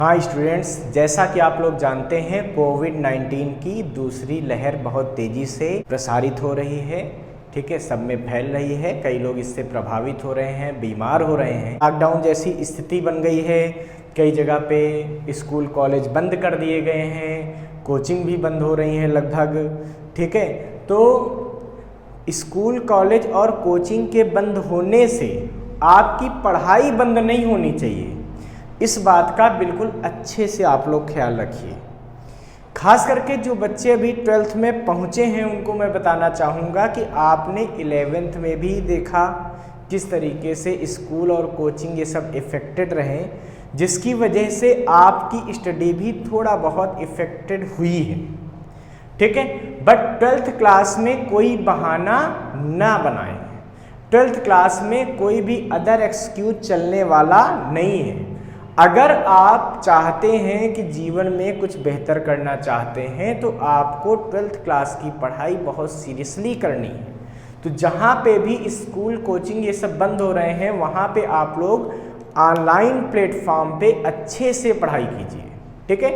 हाँ स्टूडेंट्स, जैसा कि आप लोग जानते हैं कोविड-19 की दूसरी लहर बहुत तेज़ी से प्रसारित हो रही है। ठीक है, सब में फैल रही है, कई लोग इससे प्रभावित हो रहे हैं, बीमार हो रहे हैं। लॉकडाउन जैसी स्थिति बन गई है, कई जगह पे स्कूल कॉलेज बंद कर दिए गए हैं, कोचिंग भी बंद हो रही हैं लगभग। ठीक है, तो स्कूल कॉलेज और कोचिंग के बंद होने से आपकी पढ़ाई बंद नहीं होनी चाहिए, इस बात का बिल्कुल अच्छे से आप लोग ख्याल रखिए। खास करके जो बच्चे अभी 12th में पहुँचे हैं उनको मैं बताना चाहूँगा कि आपने 11th में भी देखा किस तरीके से स्कूल और कोचिंग ये सब इफ़ेक्टेड रहे, जिसकी वजह से आपकी स्टडी भी थोड़ा बहुत इफ़ेक्टेड हुई है। ठीक है, बट 12th क्लास में कोई बहाना ना बनाएं। 12th क्लास में कोई भी अदर एक्सक्यूज चलने वाला नहीं है। अगर आप चाहते हैं कि जीवन में कुछ बेहतर करना चाहते हैं तो आपको 12th क्लास की पढ़ाई बहुत सीरियसली करनी है। तो जहाँ पे भी स्कूल कोचिंग ये सब बंद हो रहे हैं वहाँ पे आप लोग ऑनलाइन प्लेटफॉर्म पे अच्छे से पढ़ाई कीजिए। ठीक है,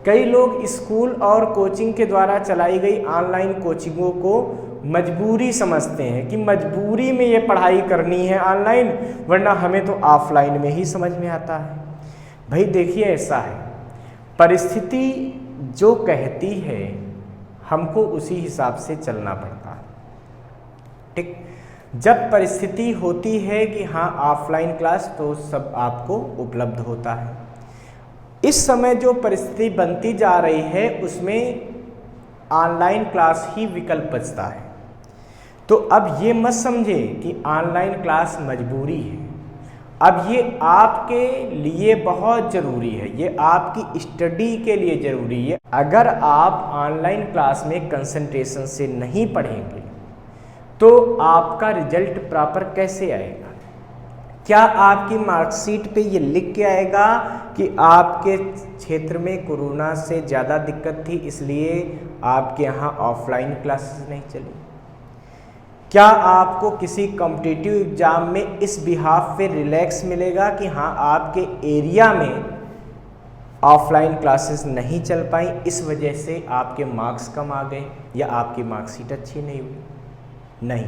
कई लोग स्कूल और कोचिंग के द्वारा चलाई गई ऑनलाइन कोचिंगों को मजबूरी समझते हैं कि मजबूरी में ये पढ़ाई करनी है ऑनलाइन, वरना हमें तो ऑफलाइन में ही समझ में आता है। भाई देखिए, ऐसा है, परिस्थिति जो कहती है हमको उसी हिसाब से चलना पड़ता है। ठीक, जब परिस्थिति होती है कि हाँ ऑफलाइन क्लास, तो सब आपको उपलब्ध होता है। इस समय जो परिस्थिति बनती जा रही है उसमें ऑनलाइन क्लास ही विकल्प बचता है। तो अब ये मत समझे कि ऑनलाइन क्लास मजबूरी है। अब ये आपके लिए बहुत ज़रूरी है, ये आपकी स्टडी के लिए ज़रूरी है। अगर आप ऑनलाइन क्लास में कंसंट्रेशन से नहीं पढ़ेंगे तो आपका रिजल्ट प्रॉपर कैसे आएगा? क्या आपकी मार्कशीट पे ये लिख के आएगा कि आपके क्षेत्र में कोरोना से ज़्यादा दिक्कत थी इसलिए आपके यहाँ ऑफलाइन क्लासेस नहीं चली? क्या आपको किसी कॉम्पिटिटिव एग्ज़ाम में इस बिहाफ पे रिलैक्स मिलेगा कि हाँ आपके एरिया में ऑफलाइन क्लासेस नहीं चल पाई, इस वजह से आपके मार्क्स कम आ गए या आपकी मार्कशीट अच्छी नहीं हुई? नहीं,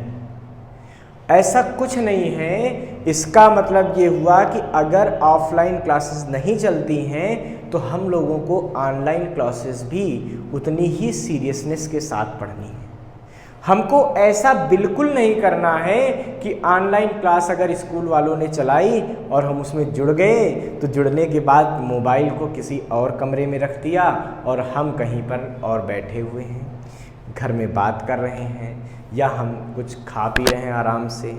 ऐसा कुछ नहीं है। इसका मतलब ये हुआ कि अगर ऑफलाइन क्लासेस नहीं चलती हैं तो हम लोगों को ऑनलाइन क्लासेस भी उतनी ही सीरियसनेस के साथ पढ़नी है। हमको ऐसा बिल्कुल नहीं करना है कि ऑनलाइन क्लास अगर स्कूल वालों ने चलाई और हम उसमें जुड़ गए तो जुड़ने के बाद मोबाइल को किसी और कमरे में रख दिया और हम कहीं पर और बैठे हुए हैं, घर में बात कर रहे हैं, या हम कुछ खा पी रहे हैं आराम से,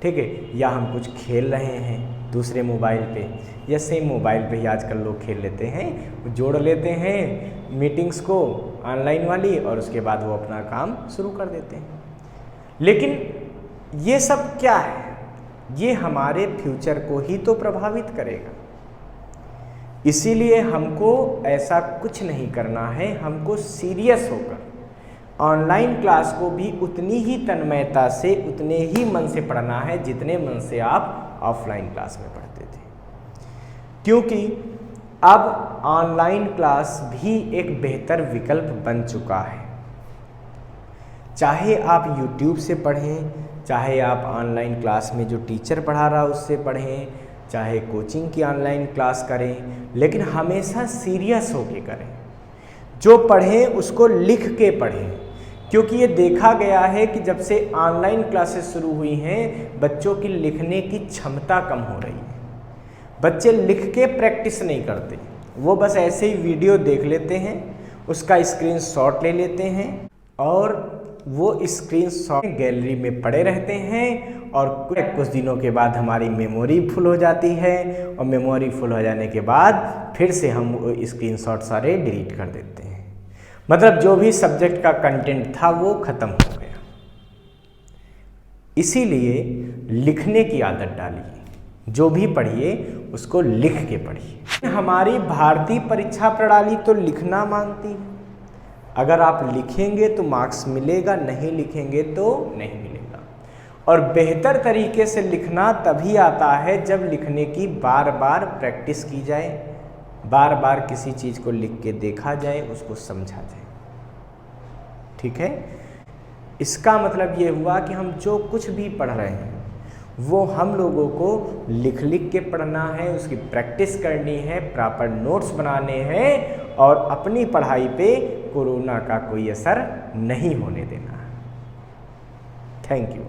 ठीक है, या हम कुछ खेल रहे हैं दूसरे मोबाइल पे, या सेम मोबाइल पे ही आजकल लोग खेल लेते हैं, जोड़ लेते हैं मीटिंग्स को ऑनलाइन वाली और उसके बाद वो अपना काम शुरू कर देते हैं। लेकिन ये सब क्या है? ये हमारे फ्यूचर को ही तो प्रभावित करेगा। इसीलिए हमको ऐसा कुछ नहीं करना है, हमको सीरियस होकर ऑनलाइन क्लास को भी उतनी ही तन्मयता से, उतने ही मन से पढ़ना है जितने मन से आप ऑफलाइन क्लास में पढ़ते थे। क्योंकि अब ऑनलाइन क्लास भी एक बेहतर विकल्प बन चुका है। चाहे आप YouTube से पढ़ें, चाहे आप ऑनलाइन क्लास में जो टीचर पढ़ा रहा उससे पढ़ें, चाहे कोचिंग की ऑनलाइन क्लास करें, लेकिन हमेशा सीरियस होके करें। जो पढ़ें उसको लिख के पढ़ें, क्योंकि ये देखा गया है कि जब से ऑनलाइन क्लासेस शुरू हुई हैं बच्चों की लिखने की क्षमता कम हो रही है। बच्चे लिख के प्रैक्टिस नहीं करते, वो बस ऐसे ही वीडियो देख लेते हैं, उसका स्क्रीनशॉट ले लेते हैं और वो स्क्रीनशॉट गैलरी में पड़े रहते हैं और कुछ दिनों के बाद हमारी मेमोरी फुल हो जाती है और मेमोरी फुल हो जाने के बाद फिर से हम वो स्क्रीनशॉट सारे डिलीट कर देते हैं। मतलब जो भी सब्जेक्ट का कंटेंट था वो ख़त्म हो गया। इसीलिए लिखने की आदत डालिए, जो भी पढ़िए उसको लिख के पढ़िए। हमारी भारतीय परीक्षा प्रणाली तो लिखना मांगती है। अगर आप लिखेंगे तो मार्क्स मिलेगा, नहीं लिखेंगे तो नहीं मिलेगा। और बेहतर तरीके से लिखना तभी आता है जब लिखने की बार बार प्रैक्टिस की जाए, बार बार किसी चीज़ को लिख के देखा जाए, उसको समझा जाए। ठीक है, इसका मतलब ये हुआ कि हम जो कुछ भी पढ़ रहे हैं वो हम लोगों को लिख लिख के पढ़ना है, उसकी प्रैक्टिस करनी है, प्रॉपर नोट्स बनाने हैं और अपनी पढ़ाई पे कोरोना का कोई असर नहीं होने देना। Thank you.